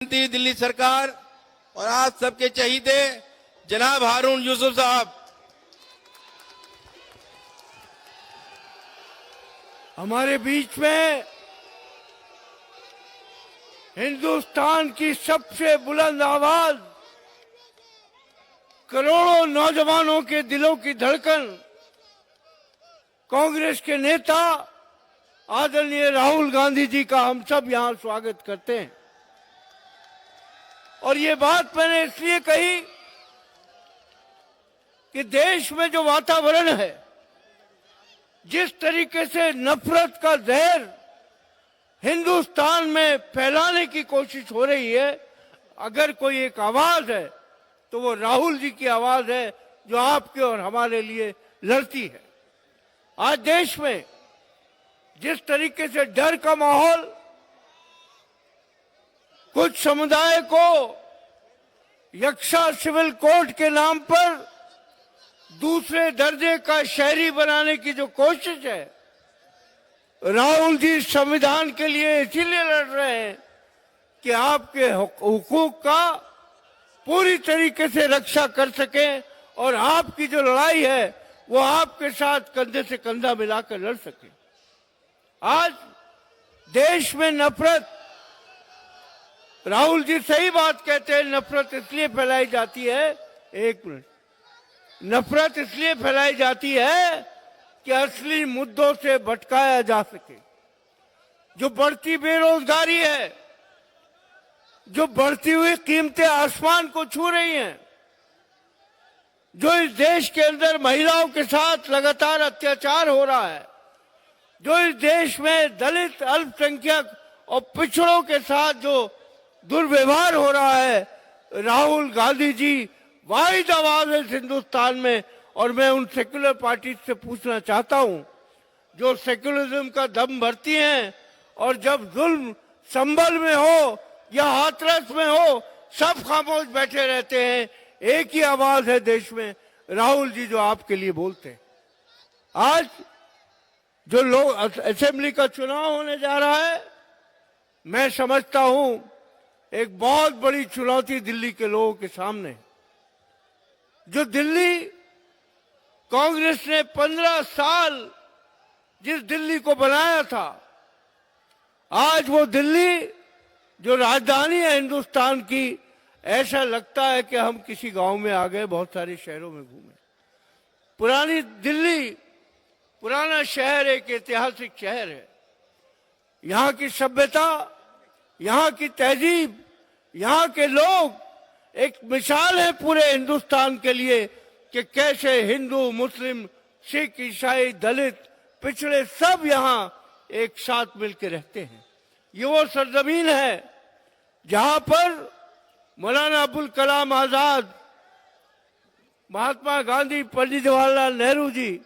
दिल्ली सरकार और आज सबके चहीते जनाब हारून यूसुफ साहब, हमारे बीच में हिंदुस्तान की सबसे बुलंद आवाज, करोड़ों नौजवानों के दिलों की धड़कन, कांग्रेस के नेता आदरणीय राहुल गांधी जी का हम सब यहां स्वागत करते हैं। और ये बात मैंने इसलिए कही कि देश में जो वातावरण है, जिस तरीके से नफरत का जहर हिंदुस्तान में फैलाने की कोशिश हो रही है, अगर कोई एक आवाज है तो वो राहुल जी की आवाज है, जो आपके और हमारे लिए लड़ती है। आज देश में जिस तरीके से डर का माहौल, कुछ समुदाय को यक्षा सिविल कोर्ट के नाम पर दूसरे दर्जे का शहरी बनाने की जो कोशिश है, राहुल जी संविधान के लिए इसीलिए लड़ रहे हैं कि आपके हुकूक का पूरी तरीके से रक्षा कर सके और आपकी जो लड़ाई है वो आपके साथ कंधे से कंधा मिलाकर लड़ सके। आज देश में नफरत, राहुल जी सही बात कहते हैं, नफरत इसलिए फैलाई जाती है, एक मिनट, नफरत इसलिए फैलाई जाती है कि असली मुद्दों से भटकाया जा सके। जो बढ़ती बेरोजगारी है, जो बढ़ती हुई कीमतें आसमान को छू रही हैं, जो इस देश के अंदर महिलाओं के साथ लगातार अत्याचार हो रहा है, जो इस देश में दलित, अल्पसंख्यक और पिछड़ों के साथ जो दुर्व्यवहार हो रहा है, राहुल गांधी जी वाहिद आवाज है हिंदुस्तान में। और मैं उन सेक्युलर पार्टी से पूछना चाहता हूं जो सेक्युलरिज्म का दम भरती हैं और जब जुल्म संभल में हो या हाथरस में हो सब खामोश बैठे रहते हैं। एक ही आवाज है देश में, राहुल जी, जो आपके लिए बोलते हैं। आज जो लोग असेंबली का चुनाव होने जा रहा है, मैं समझता हूं एक बहुत बड़ी चुनौती दिल्ली के लोगों के सामने। जो दिल्ली कांग्रेस ने 15 साल जिस दिल्ली को बनाया था, आज वो दिल्ली जो राजधानी है हिंदुस्तान की, ऐसा लगता है कि हम किसी गांव में आ गए, बहुत सारे शहरों में घूमे। पुरानी दिल्ली, पुराना शहर एक ऐतिहासिक शहर है। यहाँ की सभ्यता, यहाँ की तहजीब, यहाँ के लोग एक मिसाल है पूरे हिंदुस्तान के लिए कि कैसे हिंदू, मुस्लिम, सिख, ईसाई, दलित, पिछड़े सब यहाँ एक साथ मिलकर रहते हैं। ये वो सरजमीन है जहाँ पर मौलाना अबुल कलाम आजाद, महात्मा गांधी, पंडित जवाहरलाल नेहरू जी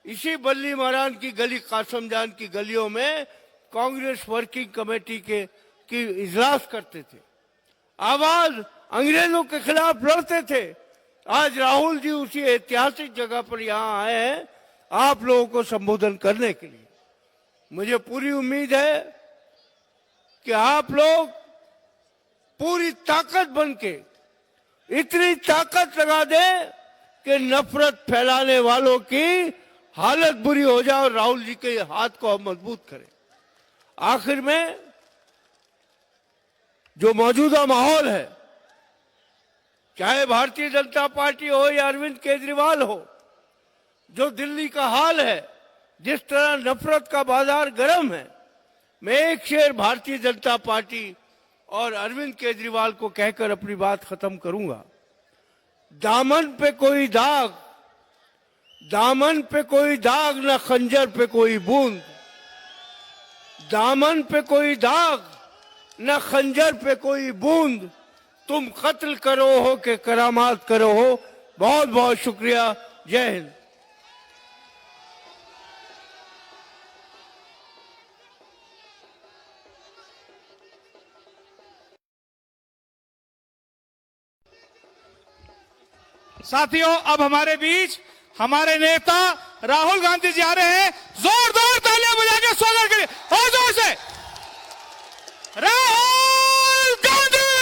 इसी बल्ली महाराज की गली, कासम जान की गलियों में कांग्रेस वर्किंग कमेटी की इजलास करते थे, आवाज अंग्रेजों के खिलाफ लड़ते थे। आज राहुल जी उसी ऐतिहासिक जगह पर यहाँ आए हैं आप लोगों को संबोधन करने के लिए। मुझे पूरी उम्मीद है कि आप लोग पूरी ताकत बनके इतनी ताकत लगा दें कि नफरत फैलाने वालों की हालत बुरी हो जाए और राहुल जी के हाथ को हम मजबूत करें। आखिर में जो मौजूदा माहौल है, चाहे भारतीय जनता पार्टी हो या अरविंद केजरीवाल हो, जो दिल्ली का हाल है, जिस तरह नफरत का बाजार गर्म है, मैं एक शेर भारतीय जनता पार्टी और अरविंद केजरीवाल को कहकर अपनी बात खत्म करूंगा। दामन पे कोई दाग, दामन पे कोई दाग, न खंजर पे कोई बूंद। दामन पे कोई दाग, न खंजर पे कोई बूंद। तुम कत्ल करो हो कि करामात करो हो। बहुत बहुत शुक्रिया। जय हिंद। साथियों, अब हमारे बीच हमारे नेता राहुल गांधी जी आ रहे हैं। जोरदार तालियां बजा के स्वागत करिए और जोर से। राहुल गांधी।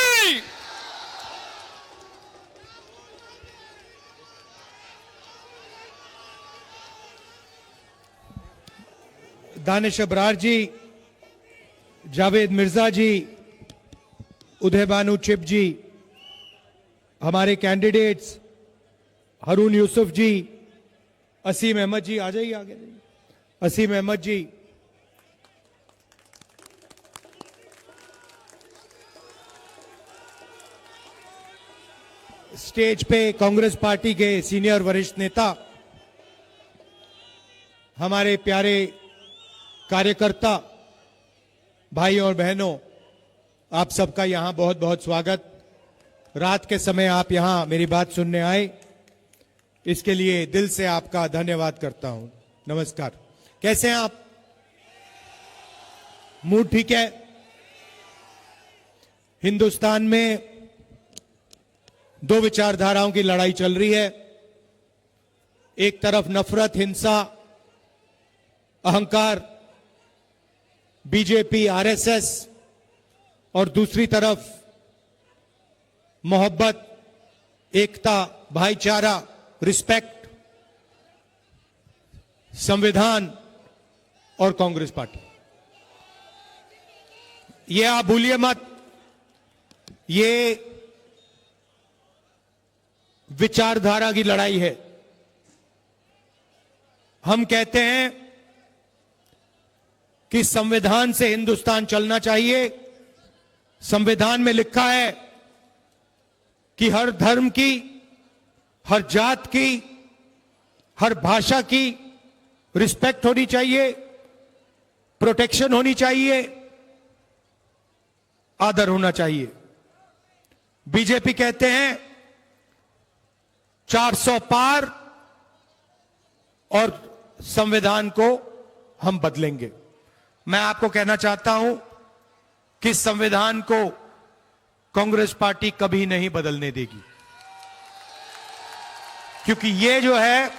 दानिश अबरार जी, जावेद मिर्जा जी, उदय बानू चिप जी, हमारे कैंडिडेट्स हारून यूसुफ जी, असीम अहमद जी, आ जाइए आगे, असीम अहमद जी, स्टेज पे कांग्रेस पार्टी के सीनियर वरिष्ठ नेता, हमारे प्यारे कार्यकर्ता भाई और बहनों, आप सबका यहां बहुत बहुत स्वागत। रात के समय आप यहां मेरी बात सुनने आए, इसके लिए दिल से आपका धन्यवाद करता हूं। नमस्कार। कैसे हैं आप? मूड ठीक है? हिंदुस्तान में दो विचारधाराओं की लड़ाई चल रही है। एक तरफ नफरत, हिंसा, अहंकार, बीजेपी, आरएसएस, और दूसरी तरफ मोहब्बत, एकता, भाईचारा, रिस्पेक्ट, संविधान और कांग्रेस पार्टी। ये आप भूलिए मत, ये विचारधारा की लड़ाई है। हम कहते हैं कि संविधान से हिंदुस्तान चलना चाहिए। संविधान में लिखा है कि हर धर्म की, हर जात की, हर भाषा की रिस्पेक्ट होनी चाहिए, प्रोटेक्शन होनी चाहिए, आदर होना चाहिए। बीजेपी कहते हैं 400 पार और संविधान को हम बदलेंगे। मैं आपको कहना चाहता हूं कि संविधान को कांग्रेस पार्टी कभी नहीं बदलने देगी, क्योंकि ये जो है,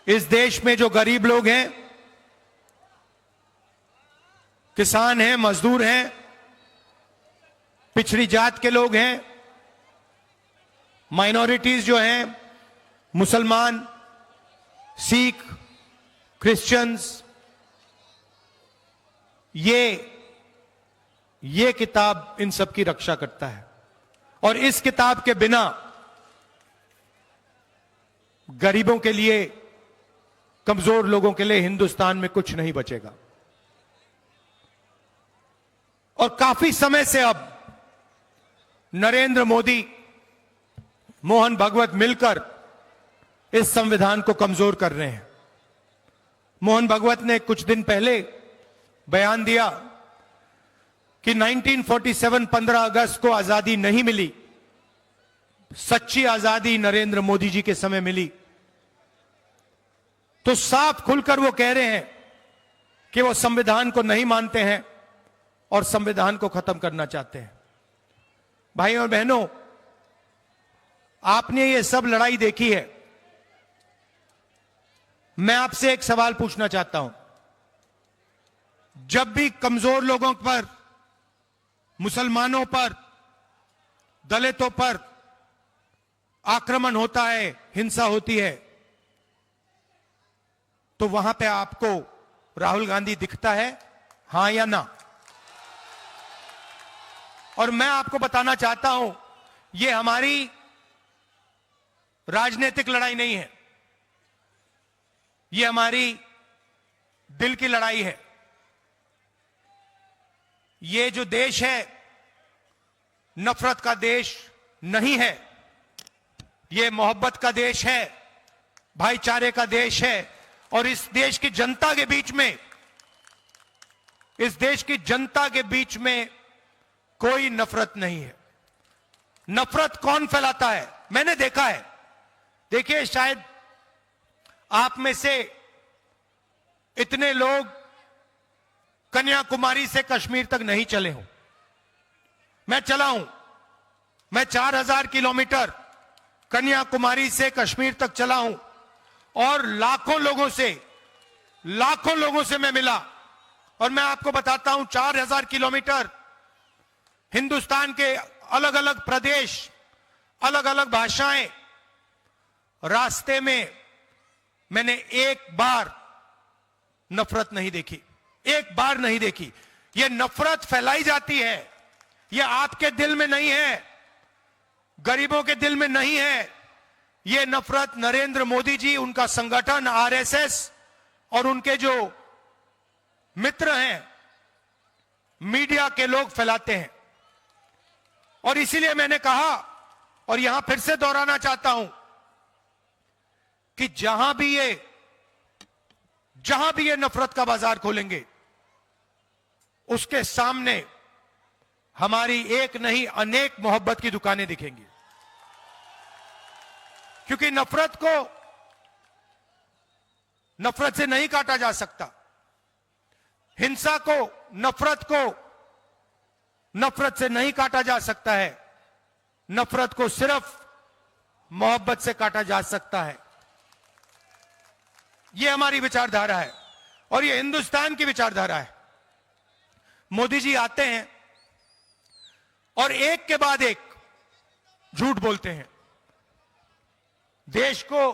इस देश में जो गरीब लोग हैं, किसान हैं, मजदूर हैं, पिछड़ी जात के लोग हैं, माइनॉरिटीज जो हैं, मुसलमान, सिख, क्रिश्चियंस, ये किताब इन सब की रक्षा करता है। और इस किताब के बिना गरीबों के लिए, कमजोर लोगों के लिए हिंदुस्तान में कुछ नहीं बचेगा। और काफी समय से अब नरेंद्र मोदी, मोहन भागवत मिलकर इस संविधान को कमजोर कर रहे हैं। मोहन भागवत ने कुछ दिन पहले बयान दिया कि 1947 15 अगस्त को आजादी नहीं मिली, सच्ची आजादी नरेंद्र मोदी जी के समय मिली। तो साफ खुलकर वो कह रहे हैं कि वो संविधान को नहीं मानते हैं और संविधान को खत्म करना चाहते हैं। भाई और बहनों, आपने ये सब लड़ाई देखी है। मैं आपसे एक सवाल पूछना चाहता हूं। जब भी कमजोर लोगों पर, मुसलमानों पर, दलितों पर आक्रमण होता है, हिंसा होती है, तो वहां पे आपको राहुल गांधी दिखता है, हां या ना? और मैं आपको बताना चाहता हूं, ये हमारी राजनीतिक लड़ाई नहीं है, ये हमारी दिल की लड़ाई है। ये जो देश है, नफरत का देश नहीं है, ये मोहब्बत का देश है, भाईचारे का देश है। और इस देश की जनता के बीच में, इस देश की जनता के बीच में कोई नफरत नहीं है। नफरत कौन फैलाता है? मैंने देखा है। देखिए, शायद आप में से इतने लोग कन्याकुमारी से कश्मीर तक नहीं चले हो। मैं चला हूं। मैं 4000 किलोमीटर कन्याकुमारी से कश्मीर तक चला हूं और लाखों लोगों से मैं मिला। और मैं आपको बताता हूं, 4000 किलोमीटर हिंदुस्तान के अलग अलग प्रदेश, अलग अलग भाषाएं, रास्ते में मैंने एक बार नफरत नहीं देखी, एक बार नहीं देखी। यह नफरत फैलाई जाती है, यह आपके दिल में नहीं है, गरीबों के दिल में नहीं है। यह नफरत नरेंद्र मोदी जी, उनका संगठन आरएसएस और उनके जो मित्र हैं मीडिया के लोग फैलाते हैं। और इसीलिए मैंने कहा और यहां फिर से दोहराना चाहता हूं कि जहां भी ये नफरत का बाजार खोलेंगे उसके सामने हमारी एक नहीं अनेक मोहब्बत की दुकानें दिखेंगी। क्योंकि नफरत से नहीं काटा जा सकता, हिंसा को, नफरत से नहीं काटा जा सकता है। नफरत को सिर्फ मोहब्बत से काटा जा सकता है। यह हमारी विचारधारा है और यह हिंदुस्तान की विचारधारा है। मोदी जी आते हैं और एक के बाद एक झूठ बोलते हैं, देश को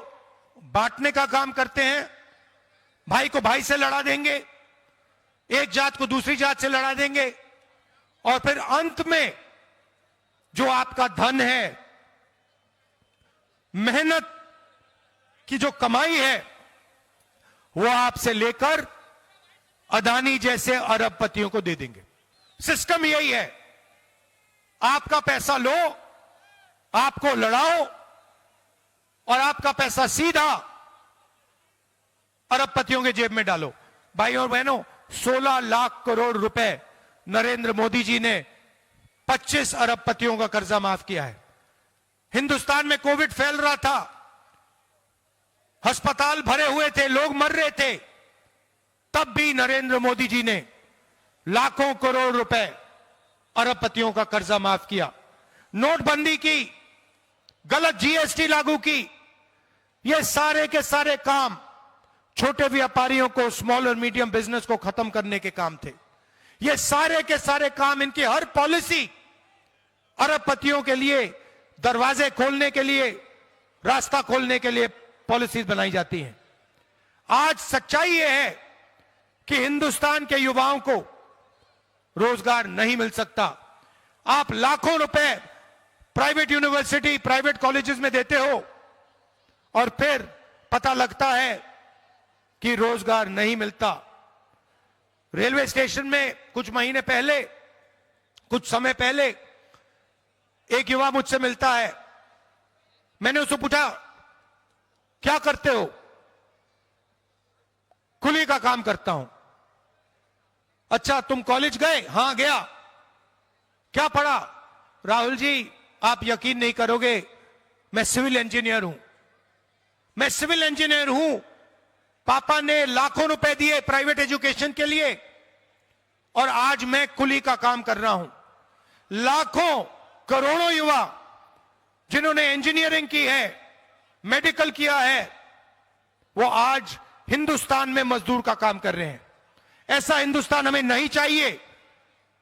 बांटने का काम करते हैं, भाई को भाई से लड़ा देंगे, एक जात को दूसरी जात से लड़ा देंगे और फिर अंत में जो आपका धन है, मेहनत की जो कमाई है, वो आपसे लेकर अदानी जैसे अरबपतियों को दे देंगे। सिस्टम यही है, आपका पैसा लो, आपको लड़ाओ और आपका पैसा सीधा अरबपतियों के जेब में डालो। भाइयों और बहनों, 16 लाख करोड़ रुपए नरेंद्र मोदी जी ने 25 अरबपतियों का कर्जा माफ किया है। हिंदुस्तान में कोविड फैल रहा था, अस्पताल भरे हुए थे, लोग मर रहे थे, तब भी नरेंद्र मोदी जी ने लाखों करोड़ रुपए अरबपतियों का कर्जा माफ किया। नोटबंदी की, गलत जीएसटी लागू की, ये सारे के सारे काम छोटे व्यापारियों को, स्मॉल और मीडियम बिजनेस को खत्म करने के काम थे। ये सारे के सारे काम, इनकी हर पॉलिसी अरबपतियों के लिए दरवाजे खोलने के लिए, रास्ता खोलने के लिए पॉलिसीज बनाई जाती हैं। आज सच्चाई यह है कि हिंदुस्तान के युवाओं को रोजगार नहीं मिल सकता। आप लाखों रुपए प्राइवेट यूनिवर्सिटी, प्राइवेट कॉलेजेस में देते हो और फिर पता लगता है कि रोजगार नहीं मिलता। रेलवे स्टेशन में कुछ महीने पहले, कुछ समय पहले एक युवा मुझसे मिलता है। मैंने उससे पूछा, क्या करते हो? कुली का काम करता हूं। अच्छा, तुम कॉलेज गए? हां गया। क्या पढ़ा? राहुल जी, आप यकीन नहीं करोगे, मैं सिविल इंजीनियर हूं। मैं सिविल इंजीनियर हूं, पापा ने लाखों रुपए दिए प्राइवेट एजुकेशन के लिए और आज मैं कुली का काम कर रहा हूं। लाखों करोड़ों युवा जिन्होंने इंजीनियरिंग की है, मेडिकल किया है, वो आज हिंदुस्तान में मजदूर का काम कर रहे हैं। ऐसा हिंदुस्तान हमें नहीं चाहिए।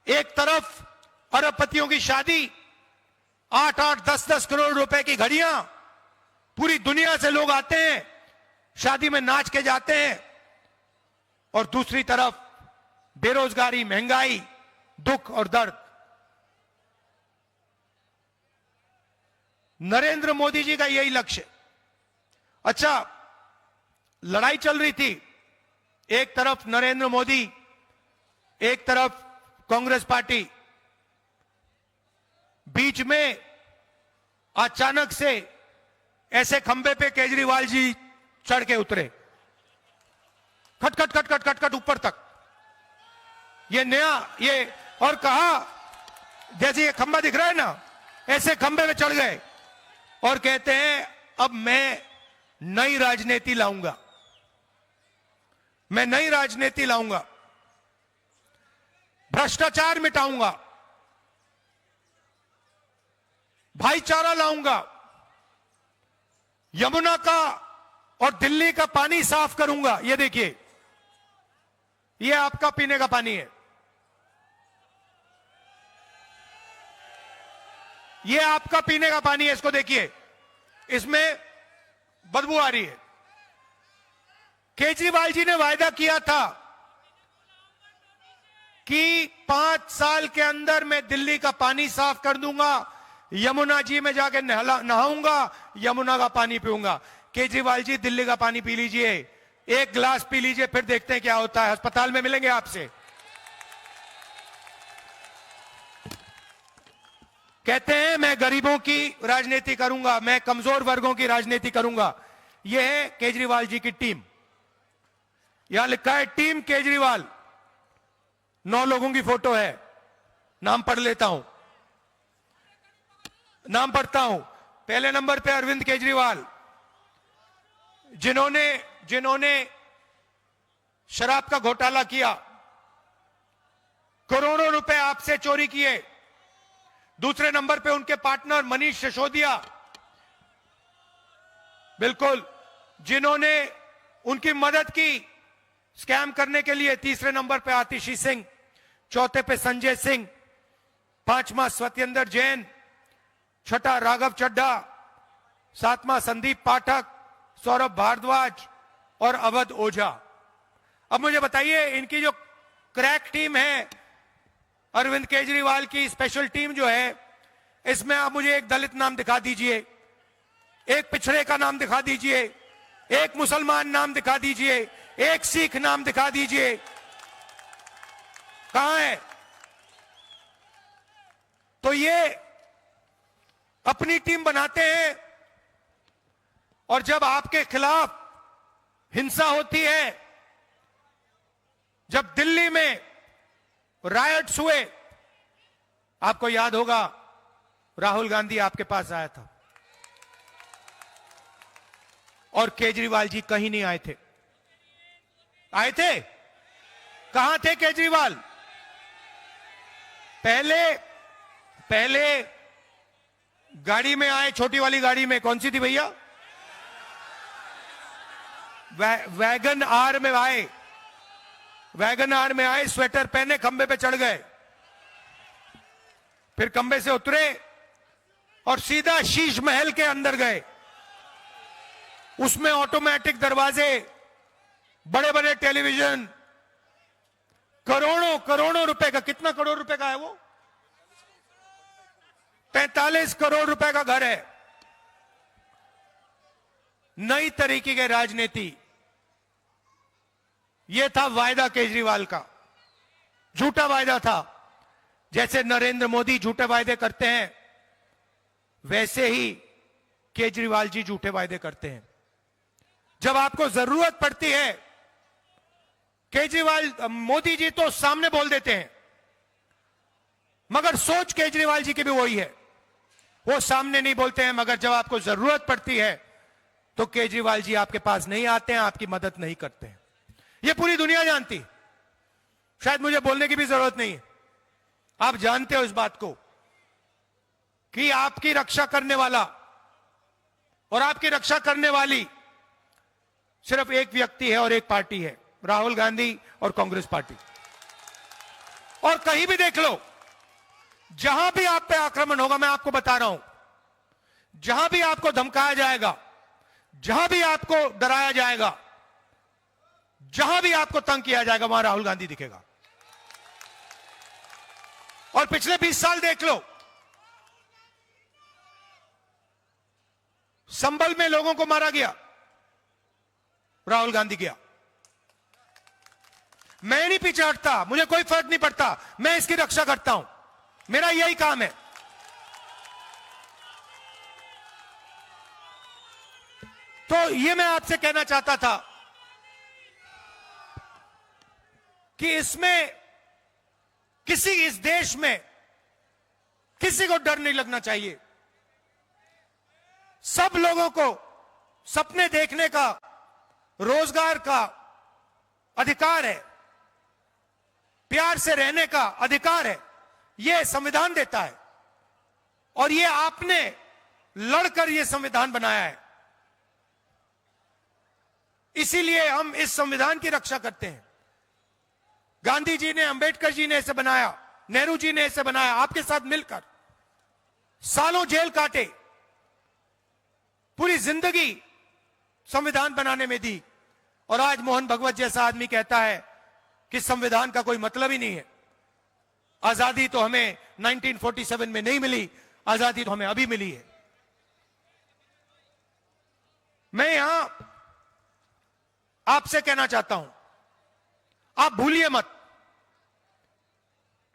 एक तरफ अरबपतियों की शादी, 8-8, 10-10 करोड़ रुपए की घड़ियां, पूरी दुनिया से लोग आते हैं, शादी में नाच के जाते हैं, और दूसरी तरफ बेरोजगारी, महंगाई, दुख और दर्द। नरेंद्र मोदी जी का यही लक्ष्य। अच्छा, लड़ाई चल रही थी, एक तरफ नरेंद्र मोदी, एक तरफ कांग्रेस पार्टी, बीच में अचानक से ऐसे खंबे पे केजरीवाल जी चढ़ के उतरे, खट खट खट खट खट खट ऊपर तक, ये नया, ये, और कहा, जैसे ये खंबा दिख रहा है ना, ऐसे खंबे में चढ़ गए और कहते हैं अब मैं नई राजनीति लाऊंगा, मैं नई राजनीति लाऊंगा, भ्रष्टाचार मिटाऊंगा, भाईचारा लाऊंगा, यमुना का और दिल्ली का पानी साफ करूंगा। ये देखिए, ये आपका पीने का पानी है, ये आपका पीने का पानी है, इसको देखिए, इसमें बदबू आ रही है। केजरीवाल जी ने वायदा किया था कि 5 साल के अंदर मैं दिल्ली का पानी साफ कर दूंगा, यमुना जी में जाके नहाऊंगा, यमुना का पानी पीऊंगा। केजरीवाल जी, दिल्ली का पानी पी लीजिए, 1 गिलास पी लीजिए, फिर देखते हैं क्या होता है। अस्पताल में मिलेंगे आपसे। कहते हैं मैं गरीबों की राजनीति करूंगा, मैं कमजोर वर्गों की राजनीति करूंगा। यह है केजरीवाल जी की टीम। यहां लिखा है टीम केजरीवाल, 9 लोगों की फोटो है। नाम पढ़ लेता हूं, नाम पढ़ता हूं। पहले नंबर पे अरविंद केजरीवाल, जिन्होंने शराब का घोटाला किया, करोड़ों रुपए आपसे चोरी किए। दूसरे नंबर पे उनके पार्टनर मनीष सिसोदिया, बिल्कुल, जिन्होंने उनकी मदद की स्कैम करने के लिए। तीसरे नंबर पे आतिशी सिंह, चौथे पे संजय सिंह, 5वां सत्येंद्र जैन, 6ठा राघव चड्ढा, 7वां संदीप पाठक, सौरभ भारद्वाज और अवध ओझा। अब मुझे बताइए, इनकी जो क्रैक टीम है, अरविंद केजरीवाल की स्पेशल टीम जो है, इसमें आप मुझे एक दलित नाम दिखा दीजिए, एक पिछड़े का नाम दिखा दीजिए, एक मुसलमान नाम दिखा दीजिए, एक सिख नाम दिखा दीजिए। कहां है? तो ये अपनी टीम बनाते हैं, और जब आपके खिलाफ हिंसा होती है, जब दिल्ली में रायट्स हुए, आपको याद होगा राहुल गांधी आपके पास आया था और केजरीवाल जी कहीं नहीं आए थे। आए थे? कहां थे केजरीवाल? पहले गाड़ी में आए, छोटी वाली गाड़ी में। कौन सी थी भैया? वैगन आर में आए। वैगन आर में आए, स्वेटर पहने, खंबे पे चढ़ गए, फिर खंबे से उतरे और सीधा शीश महल के अंदर गए। उसमें ऑटोमेटिक दरवाजे, बड़े बड़े टेलीविजन, करोड़ों रुपए का, कितना करोड़ रुपए का है वो? 45 करोड़ रुपए का घर है। नई तरीके की राजनीति, यह था वायदा केजरीवाल का। झूठा वायदा था। जैसे नरेंद्र मोदी झूठे वायदे करते हैं, वैसे ही केजरीवाल जी झूठे वायदे करते हैं। जब आपको जरूरत पड़ती है, मोदी जी तो सामने बोल देते हैं, मगर सोच केजरीवाल जी की भी वही है। वो सामने नहीं बोलते हैं, मगर जब आपको जरूरत पड़ती है तो केजरीवाल जी आपके पास नहीं आते हैं, आपकी मदद नहीं करते हैं। ये पूरी दुनिया जानती, शायद मुझे बोलने की भी जरूरत नहीं है। आप जानते हो इस बात को कि आपकी रक्षा करने वाला और आपकी रक्षा करने वाली सिर्फ एक व्यक्ति है और एक पार्टी है, राहुल गांधी और कांग्रेस पार्टी। और कहीं भी देख लो, जहां भी आप पे आक्रमण होगा, मैं आपको बता रहा हूं, जहां भी आपको धमकाया जाएगा, जहां भी आपको डराया जाएगा, जहां भी आपको तंग किया जाएगा, वहां राहुल गांधी दिखेगा। और पिछले 20 साल देख लो, संभल में लोगों को मारा गया, राहुल गांधी गया। मैं नहीं पीछे हटता, मुझे कोई फर्क नहीं पड़ता, मैं इसकी रक्षा करता हूं, मेरा यही काम है। तो ये मैं आपसे कहना चाहता था कि इस देश में किसी को डर नहीं लगना चाहिए। सब लोगों को सपने देखने का, रोजगार का अधिकार है, प्यार से रहने का अधिकार है, यह संविधान देता है। और ये आपने लड़कर यह संविधान बनाया है, इसीलिए हम इस संविधान की रक्षा करते हैं। गांधी जी ने, अंबेडकर जी ने इसे बनाया, नेहरू जी ने इसे बनाया, आपके साथ मिलकर सालों जेल काटे, पूरी जिंदगी संविधान बनाने में दी। और आज मोहन भगवत जैसा आदमी कहता है कि संविधान का कोई मतलब ही नहीं है। आजादी तो हमें 1947 में नहीं मिली, आजादी तो हमें अभी मिली है। मैं यहां आपसे कहना चाहता हूं, आप भूलिए मत,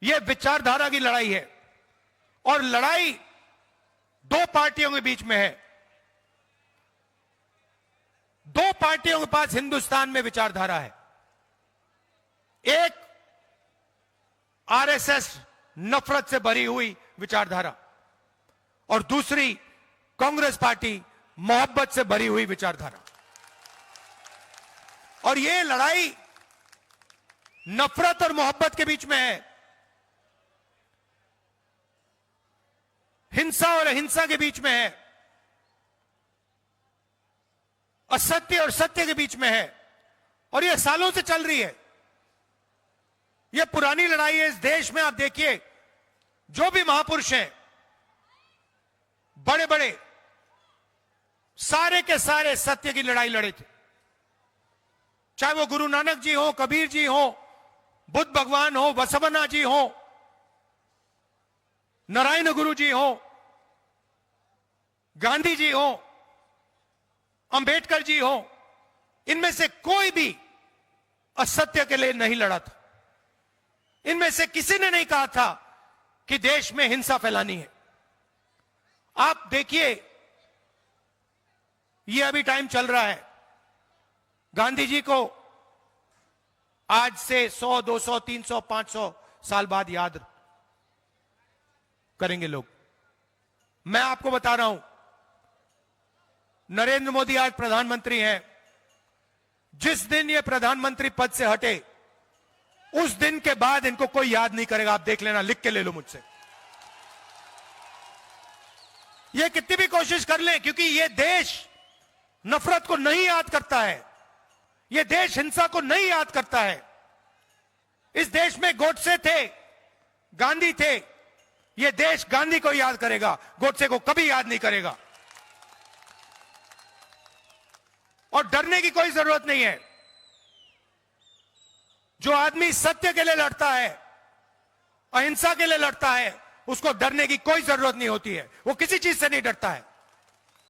यह विचारधारा की लड़ाई है और लड़ाई दो पार्टियों के बीच में है। दो पार्टियों के पास हिंदुस्तान में विचारधारा है। एक आरएसएस नफरत से भरी हुई विचारधारा और दूसरी कांग्रेस पार्टी मोहब्बत से भरी हुई विचारधारा। और यह लड़ाई नफरत और मोहब्बत के बीच में है, हिंसा और अहिंसा के बीच में है, असत्य और सत्य के बीच में है। और यह सालों से चल रही है, यह पुरानी लड़ाई है इस देश में। आप देखिए, जो भी महापुरुष हैं, बड़े बड़े, सारे के सारे सत्य की लड़ाई लड़े थे। चाहे वो गुरु नानक जी हो, कबीर जी हो, बुद्ध भगवान हो, बसवन्ना जी हो, नारायण गुरु जी हो, गांधी जी हो, अंबेडकर जी हो, इनमें से कोई भी असत्य के लिए नहीं लड़ा था। इनमें से किसी ने नहीं कहा था कि देश में हिंसा फैलानी है। आप देखिए, ये अभी टाइम चल रहा है, गांधी जी को आज से 100, 200, 300, 500 साल बाद याद करेंगे लोग। मैं आपको बता रहा हूं, नरेंद्र मोदी आज प्रधानमंत्री हैं। जिस दिन ये प्रधानमंत्री पद से हटे, उस दिन के बाद इनको कोई याद नहीं करेगा। आप देख लेना, लिख के ले लो मुझसे। ये कितनी भी कोशिश कर लें, क्योंकि ये देश नफरत को नहीं याद करता है, ये देश हिंसा को नहीं याद करता है। इस देश में गोडसे थे, गांधी थे। ये देश गांधी को याद करेगा, गोडसे को कभी याद नहीं करेगा। और डरने की कोई जरूरत नहीं है। जो आदमी सत्य के लिए लड़ता है, अहिंसा के लिए लड़ता है, उसको डरने की कोई जरूरत नहीं होती है। वो किसी चीज से नहीं डरता है।